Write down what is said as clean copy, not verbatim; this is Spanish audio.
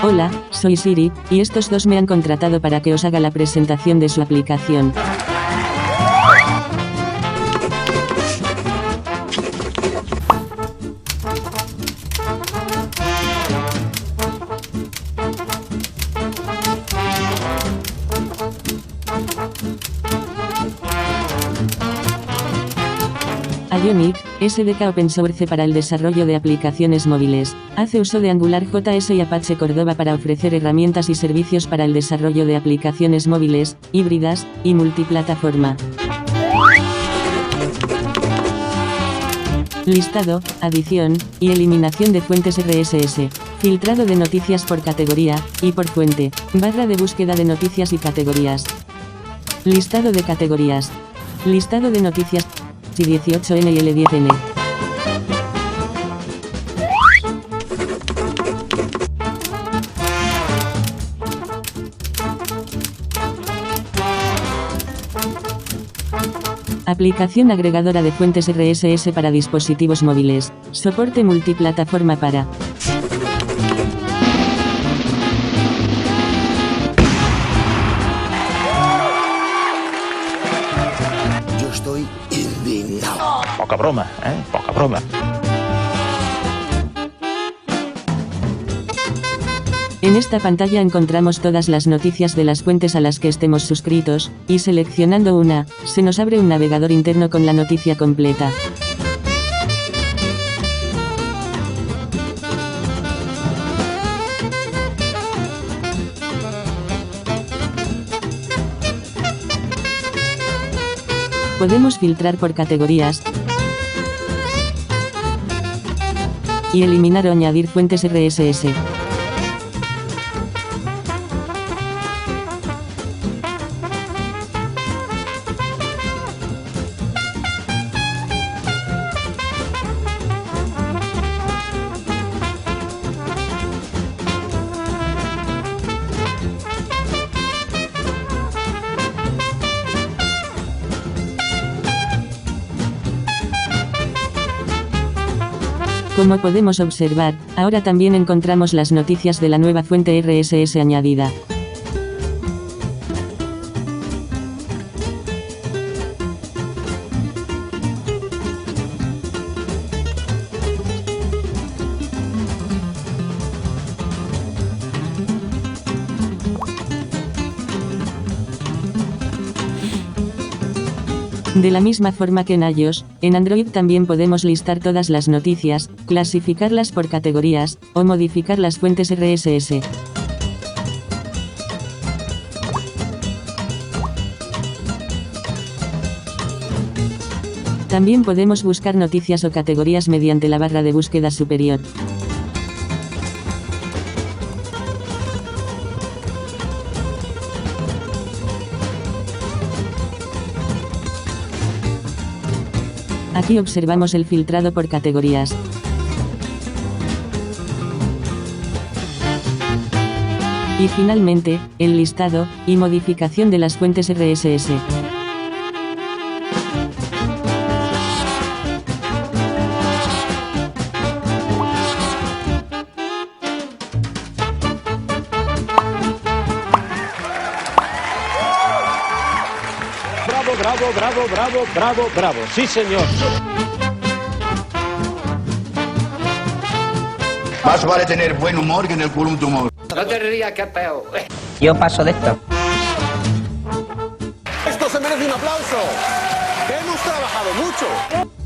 Hola, soy Siri, y estos dos me han contratado para que os haga la presentación de su aplicación. Ionic, SDK Open Source para el desarrollo de aplicaciones móviles. Hace uso de AngularJS y Apache Cordova para ofrecer herramientas y servicios para el desarrollo de aplicaciones móviles, híbridas y multiplataforma. Listado, adición y eliminación de fuentes RSS. Filtrado de noticias por categoría y por fuente. Barra de búsqueda de noticias y categorías. Listado de categorías. Listado de noticias. 18N y L10N. Aplicación agregadora de fuentes RSS para dispositivos móviles. Soporte multiplataforma para. Yo estoy indignado. Poca broma, Poca broma. En esta pantalla encontramos todas las noticias de las fuentes a las que estemos suscritos, y seleccionando una, se nos abre un navegador interno con la noticia completa. Podemos filtrar por categorías y eliminar o añadir fuentes RSS. Como podemos observar, ahora también encontramos las noticias de la nueva fuente RSS añadida. De la misma forma que en iOS, en Android también podemos listar todas las noticias, clasificarlas por categorías, o modificar las fuentes RSS. También podemos buscar noticias o categorías mediante la barra de búsqueda superior. Aquí observamos el filtrado por categorías. Y finalmente, el listado y modificación de las fuentes RSS. Bravo. Sí, señor. Más vale tener buen humor que en el culo un tumor. No te rías, que es peor. Yo paso de esto. Esto se merece un aplauso. Hemos trabajado mucho.